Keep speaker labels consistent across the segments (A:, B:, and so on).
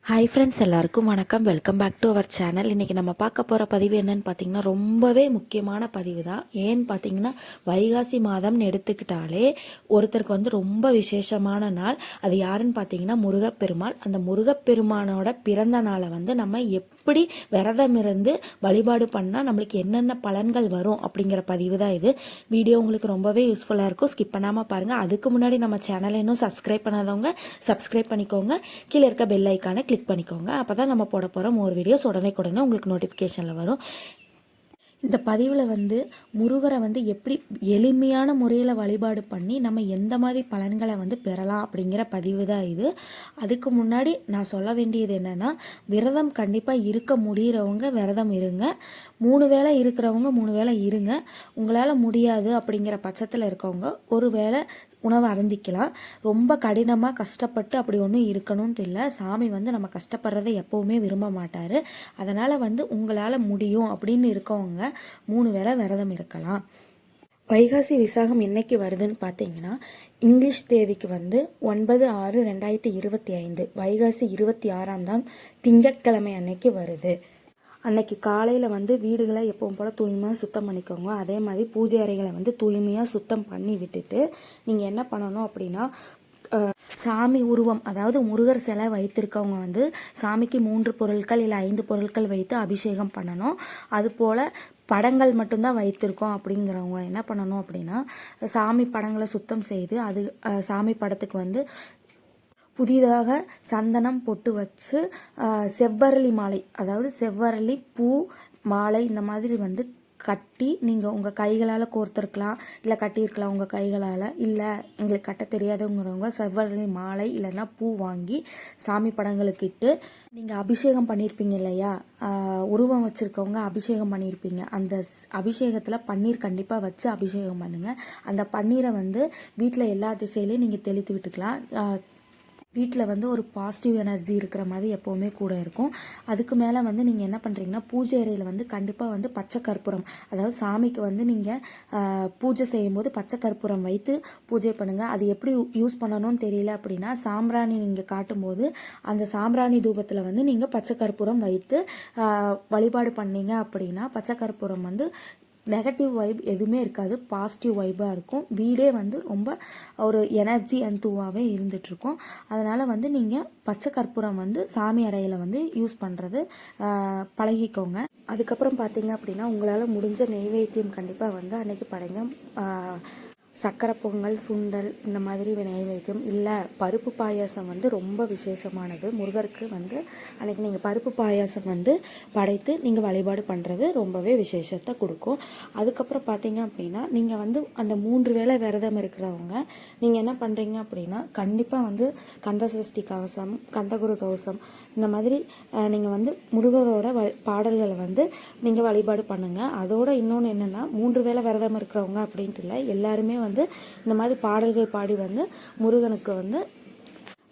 A: Hi friends, எல்லாருக்கும் வணக்கம். Welcome back to our channel. இன்றைக்கி நம்ம பார்க்க போகிற பதிவு என்னன்னு பார்த்தீங்கன்னா ரொம்பவே முக்கியமான பதிவு தான். ஏன்னு பார்த்தீங்கன்னா வைகாசி மாதம்னு எடுத்துக்கிட்டாலே ஒருத்தருக்கு வந்து ரொம்ப விசேஷமான நாள். அது யாருன்னு பார்த்தீங்கன்னா முருகப்பெருமாள். அந்த முருகப்பெருமானோட பிறந்த நாளை வந்து நம்ம எப்படி விரதம் இருந்து வழிபாடு பண்ணால் நம்மளுக்கு என்னென்ன பலன்கள் வரும் அப்படிங்கிற பதிவு தான் இது. வீடியோ உங்களுக்கு ரொம்பவே யூஸ்ஃபுல்லாக இருக்கும். ஸ்கிப் பண்ணாமல் பாருங்கள். அதுக்கு முன்னாடி நம்ம சேனலை இன்னும் சப்ஸ்கிரைப் பண்ணாதவங்க சப்ஸ்கிரைப் பண்ணிக்கோங்க. கீழே இருக்க பெல் ஐக்கானை கிளிக் பண்ணிக்கோங்க. அப்போ தான் நம்ம போட போகிற மோர் வீடியோஸ் உடனே உங்களுக்கு நோட்டிஃபிகேஷனில் வரும். இந்த பதிவில் வந்து முருகரை வந்து எப்படி எளிமையான முறையில் வழிபாடு பண்ணி நம்ம எந்த மாதிரி பலன்களை வந்து பெறலாம் அப்படிங்கிற பதிவு தான் இது. அதுக்கு முன்னாடி நான் சொல்ல வேண்டியது என்னென்னா, விரதம் கண்டிப்பாக இருக்க முடிகிறவங்க விரதம் இருங்க. 3 வேளை இருக்கிறவங்க 3 வேளை இருங்க. உங்களால் முடியாது அப்படிங்கிற பட்சத்தில் இருக்கவங்க ஒரு வேளை உணவு அருந்திக்கலாம். ரொம்ப கடினமாக கஷ்டப்பட்டு அப்படி ஒன்றும் இருக்கணும்ன்ட்டு இல்லை. சாமி வந்து நம்ம கஷ்டப்படுறதை எப்போவுமே விரும்ப மாட்டார். அதனால் வந்து உங்களால் முடியும் அப்படின்னு இருக்கவங்க 3 வேளை விரதம் இருக்கலாம். வைகாசி விசாகம் என்னைக்கு வருதுன்னு பார்த்தீங்கன்னா, இங்கிலீஷ் தேதிக்கு வந்து 9/6/2025 வைகாசி 26ஆம் தான் திங்கட்கிழமை அன்னைக்கு வருது. அன்னைக்கு காலையில் வந்து வீடுகளை எப்பவும் போல் தூய்மையாக சுத்தம் பண்ணிக்கோங்க. அதே மாதிரி பூஜை அறைகளை வந்து தூய்மையாக சுத்தம் பண்ணி விட்டுட்டு நீங்கள் என்ன பண்ணணும் அப்படின்னா, சாமி உருவம், அதாவது முருகர் சிலை வைத்திருக்கவங்க வந்து சாமிக்கு 3 பொருட்கள் இல்லை 5 பொருட்கள் வைத்து அபிஷேகம் பண்ணணும். அதுபோல் படங்கள் மட்டும்தான் வைத்திருக்கோம் அப்படிங்கிறவங்க என்ன பண்ணணும் அப்படின்னா, சாமி படங்களை சுத்தம் செய்து அது சாமி படத்துக்கு வந்து புதிதாக சந்தனம் பொட்டு வச்சு செவ்வரளி மாலை, அதாவது செவ்வரளி பூ மாலை இந்த மாதிரி வந்து கட்டி நீங்கள் உங்கள் கைகளால் கோர்த்துருக்கலாம், இல்லை கட்டியிருக்கலாம் உங்கள் கைகளால். இல்லை எங்களுக்கு கட்ட தெரியாதவங்கிறவங்க செவ்வரளி மாலை இல்லைன்னா பூ வாங்கி சாமி படங்களுக்கு இட்டு நீங்கள் அபிஷேகம் பண்ணியிருப்பீங்க இல்லையா, உருவம் வச்சுருக்கவங்க அபிஷேகம் பண்ணியிருப்பீங்க. அந்த அபிஷேகத்தில் பன்னீர் கண்டிப்பாக வச்சு அபிஷேகம் பண்ணுங்கள். அந்த பன்னீரை வந்து வீட்டில் எல்லா திசையிலையும் நீங்கள் தெளித்து விட்டுக்கலாம். வீட்டில் வந்து ஒரு பாசிட்டிவ் எனர்ஜி இருக்கிற மாதிரி எப்போவுமே கூட இருக்கும். அதுக்கு மேலே வந்து நீங்கள் என்ன பண்ணுறீங்கன்னா, பூஜை அறையில் வந்து கண்டிப்பாக வந்து பச்சை கற்பூரம், அதாவது சாமிக்கு வந்து நீங்கள் பூஜை செய்யும்போது பச்சை கற்பூரம் வைத்து பூஜை பண்ணுங்கள். அது எப்படி யூஸ் பண்ணணும்னு தெரியல அப்படின்னா, சாம்பிராணி நீங்கள் காட்டும்போது அந்த சாம்பிராணி தூபத்தில் வந்து நீங்கள் பச்சை கற்பூரம் வைத்து வழிபாடு பண்ணீங்க அப்படின்னா பச்சை கற்பூரம் வந்து நெகட்டிவ் வைப் எதுவுமே இருக்காது, பாசிட்டிவ் வைப்பாக இருக்கும். வீடே வந்து ரொம்ப ஒரு எனர்ஜி அண்ட் தூவாகவே இருந்துகிட்ருக்கும். அதனால் வந்து நீங்கள் பச்சை கற்பூரம் வந்து சாமி அறையில் வந்து யூஸ் பண்ணுறது பழகிக்கோங்க. அதுக்கப்புறம் பார்த்தீங்க அப்படின்னா, உங்களால் முடிஞ்ச நெய்வேத்தியம் கண்டிப்பாக வந்து அன்றைக்கி படைங்க. சக்கரை பொங்கல், சுண்டல் இந்த மாதிரி நைவேத்தியம், இல்லை பருப்பு பாயாசம் வந்து ரொம்ப விசேஷமானது. முருகருக்கு வந்து அன்றைக்கி நீங்கள் பருப்பு பாயாசம் வந்து படைத்து நீங்கள் வழிபாடு பண்ணுறது ரொம்பவே விசேஷத்தை கொடுக்கும். அதுக்கப்புறம் பார்த்தீங்க அப்படின்னா, நீங்கள் வந்து அந்த 3 வேளை விரதம் இருக்கிறவங்க நீங்கள் என்ன பண்ணுறீங்க அப்படின்னா, கண்டிப்பாக வந்து கந்தசஷ்டி கவசம், கந்தகுரு கவசம் இந்த மாதிரி நீங்கள் வந்து முருகரோட பாடல்களை வந்து நீங்கள் வழிபாடு பண்ணுங்கள். அதோட இன்னொன்று என்னென்னா, 3 வேளை விரதம் இருக்கிறவங்க அப்படின்ட்டு இல்லை, எல்லாருமே வந்து இந்த மாதிரி பாடல்கள் பாடி வந்து முருகனுக்கு வந்து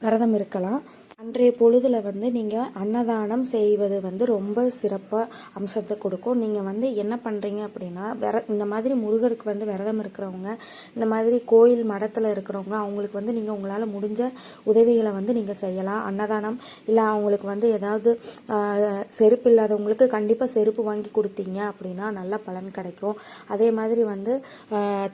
A: விரதம் இருக்கலாம். அன்றைய பொழுதில் வந்து நீங்கள் அன்னதானம் செய்வது வந்து ரொம்ப சிறப்பாக அம்சத்தை கொடுக்கும். நீங்கள் வந்து என்ன பண்ணுறீங்க அப்படின்னா, இந்த மாதிரி முருகருக்கு வந்து விரதம் இருக்கிறவங்க, இந்த மாதிரி கோயில் மடத்தில் இருக்கிறவங்க, அவங்களுக்கு வந்து நீங்கள் உங்களால் முடிஞ்ச உதவிகளை வந்து நீங்கள் செய்யலாம். அன்னதானம், இல்லை அவங்களுக்கு வந்து ஏதாவது செருப்பு இல்லாதவங்களுக்கு கண்டிப்பாக செருப்பு வாங்கி கொடுத்தீங்க அப்படின்னா நல்ல பலன் கிடைக்கும். அதே மாதிரி வந்து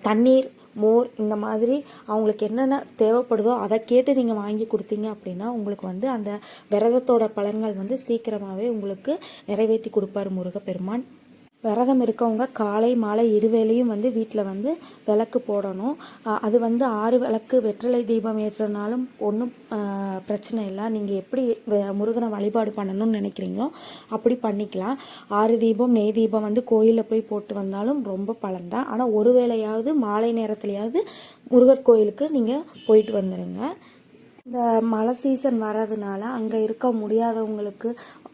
A: தண்ணீர், மோர் இந்த மாதிரி அவங்களுக்கு என்னென்ன தேவைப்படுதோ அதை கேட்டு நீங்கள் வாங்கி கொடுத்தீங்க அப்படின்னா உங்களுக்கு வந்து அந்த விரதத்தோட பலன்கள் வந்து சீக்கிரமாகவே உங்களுக்கு நிறைவேற்றி கொடுப்பார் முருகப்பெருமான். விரதம் இருக்கவங்க காலை மாலை இருவேளையும் வந்து வீட்டில் வந்து விளக்கு போடணும். அது வந்து 6 விளக்கு வெற்றிலை தீபம் ஏற்றினாலும் ஒன்றும் பிரச்சனை இல்லை. நீங்கள் எப்படி முருகனை வழிபாடு பண்ணணும்னு நினைக்கிறீங்களோ அப்படி பண்ணிக்கலாம். 6 தீபம் நெய் தீபம் வந்து கோயிலில் போய் போட்டு வந்தாலும் ரொம்ப பலன்தான். ஆனால் ஒரு வேளையாவது மாலை நேரத்துலையாவது முருகர் கோயிலுக்கு நீங்கள் போயிட்டு வந்துடுங்க. இந்த மழை சீசன் வர்றதுனால அங்கே இருக்க முடியாதவங்களுக்கு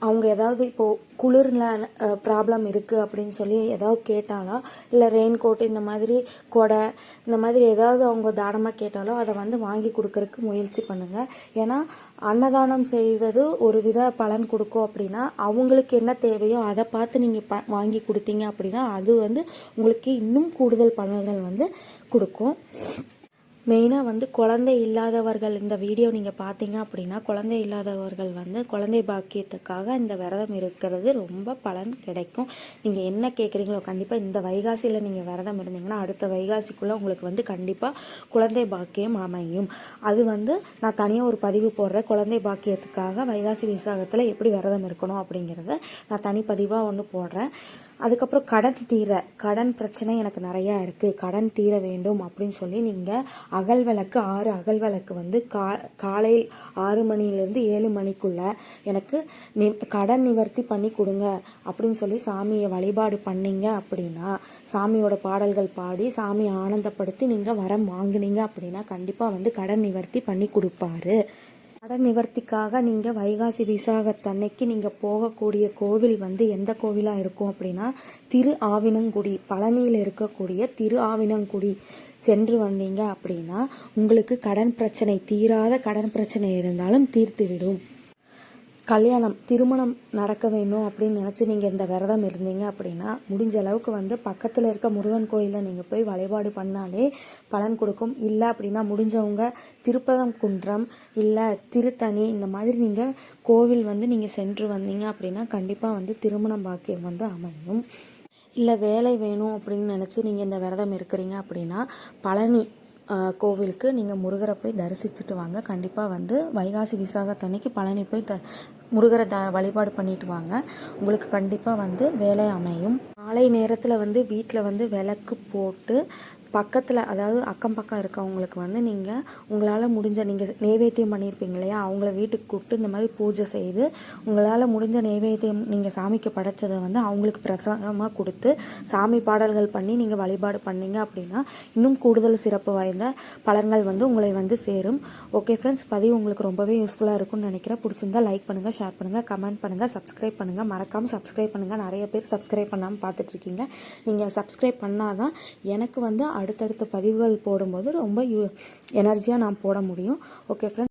A: அவங்க ஏதாவது இப்போது குளிரில் ப்ராப்ளம் இருக்குது அப்படின்னு சொல்லி ஏதாவது கேட்டாலோ, இல்லை ரெயின் கோட் இந்த மாதிரி கொடை இந்த மாதிரி ஏதாவது அவங்க தானமாக கேட்டாலோ அதை வந்து வாங்கி கொடுக்கறதுக்கு முயற்சி பண்ணுங்கள். ஏன்னா அன்னதானம் செய்வது ஒரு வித பலன் கொடுக்கும். அப்படின்னா அவங்களுக்கு என்ன தேவையோ அதை பார்த்து நீங்கள் வாங்கி கொடுத்தீங்க அப்படின்னா அது வந்து உங்களுக்கு இன்னும் கூடுதல் பலன்கள் வந்து கொடுக்கும். மெயினாக வந்து குழந்தை இல்லாதவர்கள் இந்த வீடியோ நீங்கள் பார்த்தீங்க அப்படின்னா, குழந்தை இல்லாதவர்கள் வந்து குழந்தை பாக்கியத்துக்காக இந்த விரதம் இருக்கிறது ரொம்ப பலன் கிடைக்கும். நீங்கள் என்ன கேட்குறீங்களோ கண்டிப்பாக இந்த வைகாசியில் நீங்கள் விரதம் இருந்தீங்கன்னா அடுத்த வைகாசிக்குள்ளே உங்களுக்கு வந்து கண்டிப்பாக குழந்தை பாக்கியம் அமையும். அது வந்து நான் தனியாக ஒரு பதிவு போடுறேன். குழந்தை பாக்கியத்துக்காக வைகாசி விசாகத்தில் எப்படி விரதம் இருக்கணும் அப்படிங்கிறத நான் தனிப்பதிவாக ஒன்று போடுறேன். அதுக்கப்புறம் கடன் பிரச்சனை எனக்கு நிறையா இருக்குது, கடன் தீர வேண்டும் அப்படின்னு சொல்லி நீங்கள் அகல் விளக்கு 6 அகல் விளக்கு வந்து காலை 6 மணிலேருந்து 7 மணிக்குள்ளே எனக்கு கடன் நிவர்த்தி பண்ணி கொடுங்க அப்படின்னு சொல்லி சாமியை வழிபாடு பண்ணிங்க அப்படின்னா, சாமியோட பாடல்கள் பாடி சாமியை ஆனந்தப்படுத்தி நீங்கள் வரம் வாங்கினீங்க அப்படின்னா கண்டிப்பாக வந்து கடன் நிவர்த்தி பண்ணி கொடுப்பாரு. கடன் நிவர்த்திக்காக நீங்கள் வைகாசி விசாகத்தன்னைக்கு நீங்கள் போகக்கூடிய கோவில் வந்து எந்த கோவிலாக இருக்கும் அப்படின்னா, திரு ஆவினங்குடி, பழனியில் இருக்கக்கூடிய திரு ஆவினங்குடி சென்று வந்தீங்க அப்படின்னா உங்களுக்கு தீராத கடன் பிரச்சனை இருந்தாலும் தீர்த்துவிடும். திருமணம் நடக்க வேணும் அப்படின்னு நினச்சி நீங்கள் இந்த விரதம் இருந்தீங்க அப்படின்னா முடிஞ்ச அளவுக்கு வந்து பக்கத்தில் இருக்க முருகன் கோயிலில் நீங்கள் போய் வழிபாடு பண்ணாலே பலன் கொடுக்கும். இல்லை அப்படின்னா முடிஞ்சவங்க திருப்பரங்குன்றம் இல்லை திருத்தணி இந்த மாதிரி நீங்கள் கோவில் வந்து நீங்கள் சென்று வந்தீங்க அப்படின்னா கண்டிப்பாக வந்து திருமண பாக்கியம் வந்து அமையும். இல்லை வேலை வேணும் அப்படின்னு நினச்சி நீங்கள் இந்த விரதம் இருக்கிறீங்க அப்படின்னா பழனி கோவிலுக்கு நீங்கள் முருகரை போய் தரிசிச்சுட்டு வாங்க. கண்டிப்பாக வந்து வைகாசி விசாகத்தன்னைக்கு பழனி போய் முருகரை வழிபாடு பண்ணிட்டு வாங்க. உங்களுக்கு கண்டிப்பாக வந்து வேலை அமையும். மாலை நேரத்தில் வந்து வீட்டில் வந்து விளக்கு போட்டு பக்கத்தில், அதாவது அக்கம் பக்கம் இருக்கவங்களுக்கு வந்து நீங்கள் உங்களால் முடிஞ்ச நீங்கள் நைவேத்தியம் பண்ணியிருப்பீங்க இல்லையா, அவங்கள வீட்டுக்கு கூப்பிட்டு இந்த மாதிரி பூஜை செய்து உங்களால் முடிஞ்ச நைவேத்தியம் நீங்கள் சாமிக்கு படைச்சதை வந்து அவங்களுக்கு பிரசாதமாக கொடுத்து சாமி பாடல்கள் பண்ணி நீங்கள் வழிபாடு பண்ணீங்க அப்படின்னா இன்னும் கூடுதல் சிறப்பு வாய்ந்த பலன்கள் வந்து உங்களை வந்து சேரும். ஓகே ஃப்ரெண்ட்ஸ், பதிவு உங்களுக்கு ரொம்பவே யூஸ்ஃபுல்லாக இருக்கும்னு நினைக்கிறேன். பிடிச்சிருந்தா லைக் பண்ணுங்கள், ஷேர் பண்ணுங்கள், கமெண்ட் பண்ணுங்கள், சப்ஸ்கிரைப் பண்ணுங்கள். மறக்காமல் சப்ஸ்கிரைப் பண்ணுங்கள். நிறைய பேர் சப்ஸ்கிரைப் பண்ணாமல் பார்த்துட்ருக்கீங்க. நீங்கள் சப்ஸ்கிரைப் பண்ணால் தான் எனக்கு வந்து அடுத்தடுத்த பதிவுகள் போடும்போது ரொம்ப எனர்ஜியாக நான் போட முடியும். Okay friends.